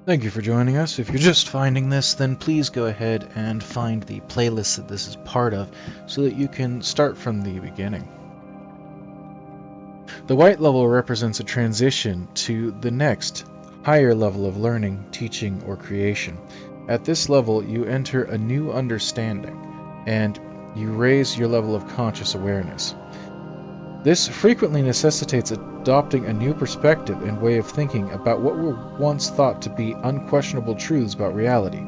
Thank you for joining us. If you're just finding this, then please go ahead and find the playlist that this is part of so that you can start from the beginning. The white level represents a transition to the next, higher level of learning, teaching, or creation. At this level, you enter a new understanding, and you raise your level of conscious awareness. This frequently necessitates adopting a new perspective and way of thinking about what were once thought to be unquestionable truths about reality.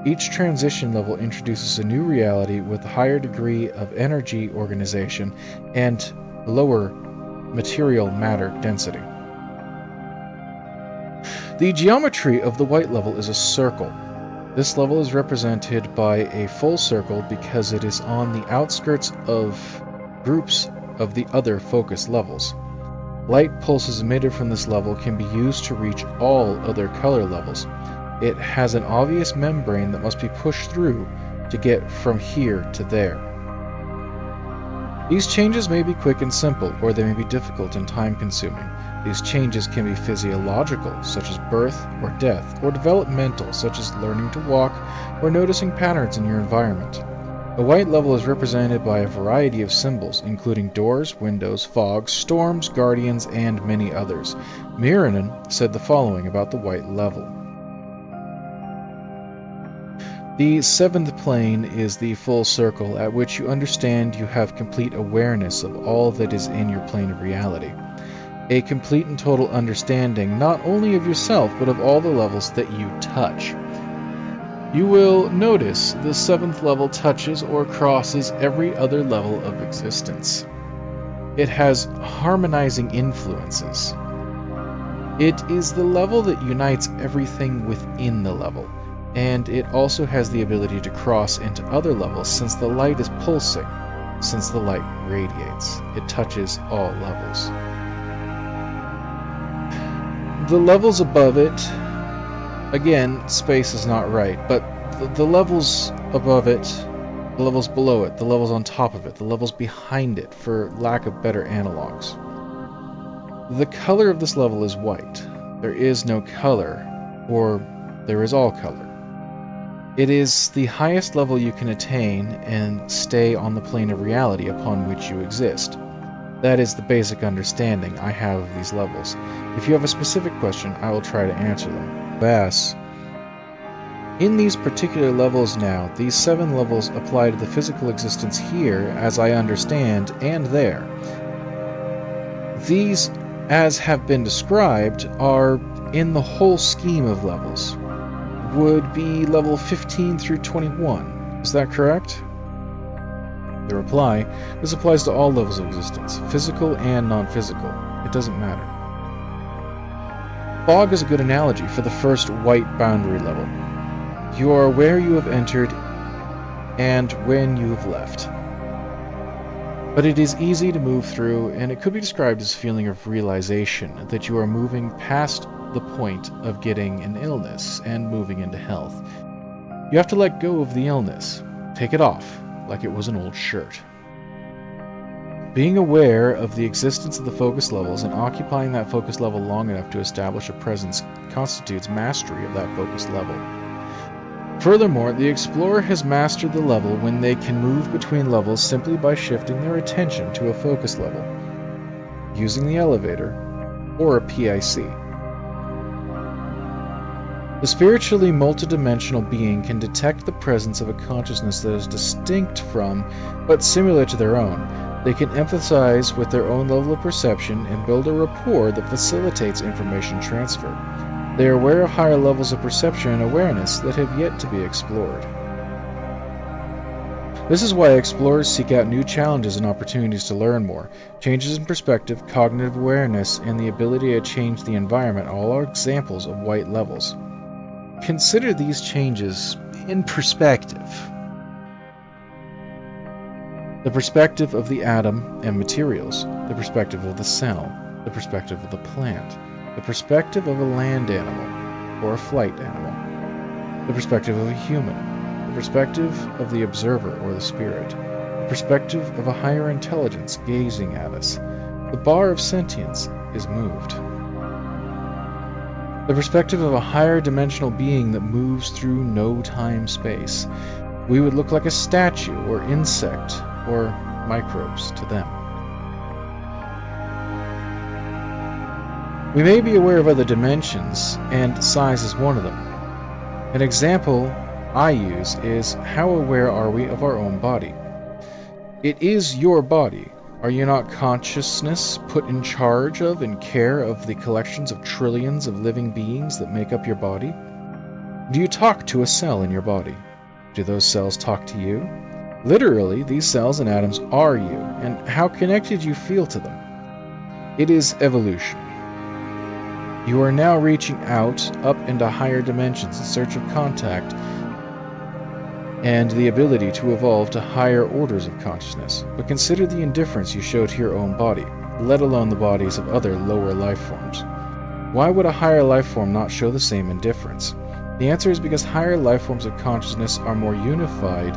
Each transition level introduces a new reality with a higher degree of energy organization and lower material matter density. The geometry of the white level is a circle. This level is represented by a full circle because it is on the outskirts of groups of the other focus levels. Light pulses emitted from this level can be used to reach all other color levels. It has an obvious membrane that must be pushed through to get from here to there. These changes may be quick and simple, or they may be difficult and time-consuming. These changes can be physiological, such as birth or death, or developmental, such as learning to walk or noticing patterns in your environment. A white level is represented by a variety of symbols, including doors, windows, fog, storms, guardians, and many others. Miranon said the following about the white level. The seventh plane is the full circle at which you understand you have complete awareness of all that is in your plane of reality. A complete and total understanding not only of yourself, but of all the levels that you touch. You will notice the seventh level touches or crosses every other level of existence. It has harmonizing influences. It is the level that unites everything within the level, and it also has the ability to cross into other levels since the light is pulsing, since the light radiates. It touches all levels. The levels above it, again, space is not right, but the levels above it, the levels below it, the levels on top of it, the levels behind it, for lack of better analogs. The color of this level is white. There is no color, or there is all color. It is the highest level you can attain and stay on the plane of reality upon which you exist. That is the basic understanding I have of these levels. If you have a specific question, I will try to answer them. Bass. In these particular levels now, these 7 levels apply to the physical existence here, as I understand, and there. These, as have been described, are in the whole scheme of levels. Would be level 15 through 21. Is that correct? The reply, this applies to all levels of existence, physical and non-physical. It doesn't matter. Fog is a good analogy for the first white boundary level. You are where you have entered and when you have left. But it is easy to move through, and it could be described as a feeling of realization that you are moving past the point of getting an illness and moving into health. You have to let go of the illness, take it off like it was an old shirt. Being aware of the existence of the focus levels and occupying that focus level long enough to establish a presence constitutes mastery of that focus level. Furthermore, the explorer has mastered the level when they can move between levels simply by shifting their attention to a focus level, using the elevator or a PIC. The spiritually multidimensional being can detect the presence of a consciousness that is distinct from, but similar to their own. They can empathize with their own level of perception and build a rapport that facilitates information transfer. They are aware of higher levels of perception and awareness that have yet to be explored. This is why explorers seek out new challenges and opportunities to learn more. Changes in perspective, cognitive awareness, and the ability to change the environment all are examples of white levels. Consider these changes in perspective. The perspective of the atom and materials, the perspective of the cell, the perspective of the plant, the perspective of a land animal or a flight animal, the perspective of a human, the perspective of the observer or the spirit, the perspective of a higher intelligence gazing at us. The bar of sentience is moved. the perspective of a higher dimensional being that moves through no time-space. We would look like a statue or insect or microbes to them. We may be aware of other dimensions, and size is one of them. An example I use is, how aware are we of our own body? It is your body. Are you not consciousness put in charge of and care of the collections of trillions of living beings that make up your body? Do you talk to a cell in your body? Do those cells talk to you? Literally, these cells and atoms are you, and how connected you feel to them. It is evolution. You are now reaching out, up into higher dimensions in search of contact and the ability to evolve to higher orders of consciousness. But consider the indifference you show to your own body, let alone the bodies of other lower life forms. Why would a higher life form not show the same indifference? The answer is because higher life forms of consciousness are more unified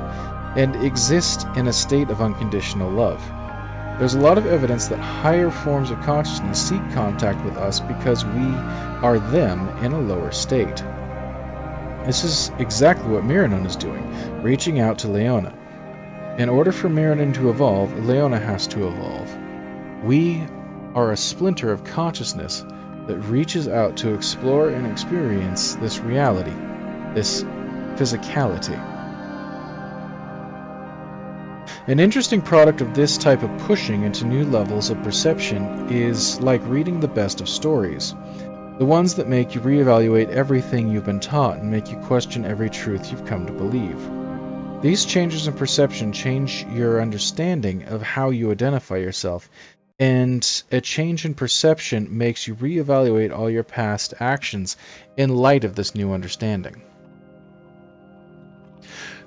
and exist in a state of unconditional love. There's a lot of evidence that higher forms of consciousness seek contact with us because we are them in a lower state. This is exactly what Miranon is doing, reaching out to Leona. In order for Miranon to evolve, Leona has to evolve. We are a splinter of consciousness that reaches out to explore and experience this reality, this physicality. An interesting product of this type of pushing into new levels of perception is like reading the best of stories. The ones that make you reevaluate everything you've been taught and make you question every truth you've come to believe. These changes in perception change your understanding of how you identify yourself, and a change in perception makes you reevaluate all your past actions in light of this new understanding.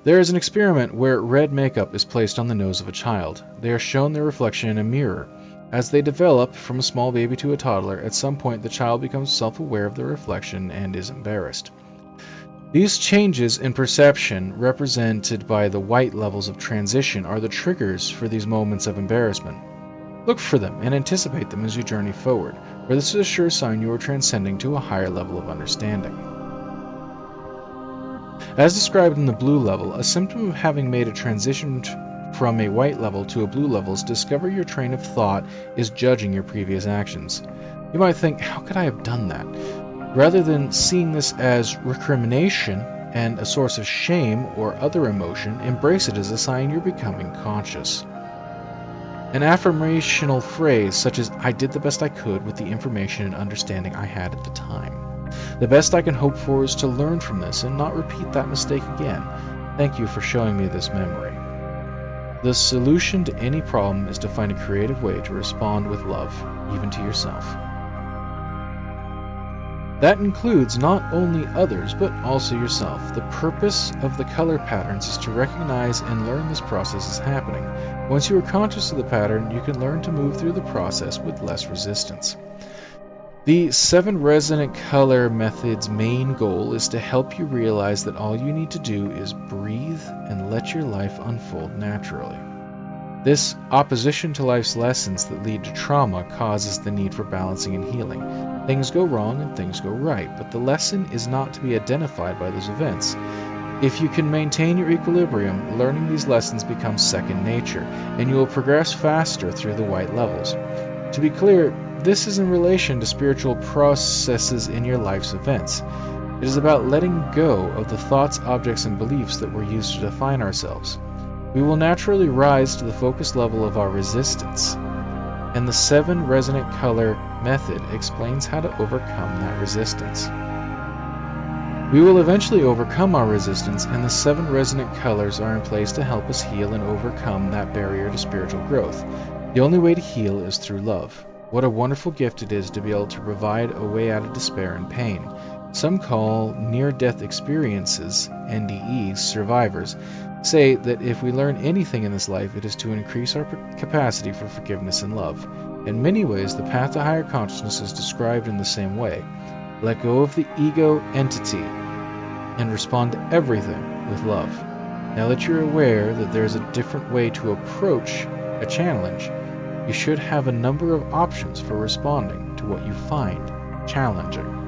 There is an experiment where red makeup is placed on the nose of a child. They are shown their reflection in a mirror. As they develop, from a small baby to a toddler, at some point the child becomes self-aware of the reflection and is embarrassed. These changes in perception, represented by the white levels of transition, are the triggers for these moments of embarrassment. Look for them and anticipate them as you journey forward, for this is a sure sign you are transcending to a higher level of understanding. As described in the blue level, a symptom of having made a transition from a white level to a blue level is discover your train of thought is judging your previous actions. You might think, how could I have done that? Rather than seeing this as recrimination and a source of shame or other emotion, embrace it as a sign you're becoming conscious. An affirmational phrase such as, I did the best I could with the information and understanding I had at the time. The best I can hope for is to learn from this and not repeat that mistake again. Thank you for showing me this memory. The solution to any problem is to find a creative way to respond with love, even to yourself. That includes not only others, but also yourself. The purpose of the color patterns is to recognize and learn this process is happening. Once you are conscious of the pattern, you can learn to move through the process with less resistance. The 7 resonant color method's main goal is to help you realize that all you need to do is breathe and let your life unfold naturally. This opposition to life's lessons that lead to trauma causes the need for balancing and healing. Things go wrong and things go right, but the lesson is not to be identified by those events. If you can maintain your equilibrium, learning these lessons becomes second nature, and you will progress faster through the white levels. To be clear, this is in relation to spiritual processes in your life's events. It is about letting go of the thoughts, objects, and beliefs that were used to define ourselves. We will naturally rise to the focus level of our resistance, and the 7 resonant color method explains how to overcome that resistance. We will eventually overcome our resistance, and the 7 resonant colors are in place to help us heal and overcome that barrier to spiritual growth. The only way to heal is through love. What a wonderful gift it is to be able to provide a way out of despair and pain. Some call near-death experiences, NDEs, survivors, say that if we learn anything in this life, it is to increase our capacity for forgiveness and love. In many ways, the path to higher consciousness is described in the same way. Let go of the ego entity and respond to everything with love. Now that you're aware that there's a different way to approach a challenge, you should have a number of options for responding to what you find challenging.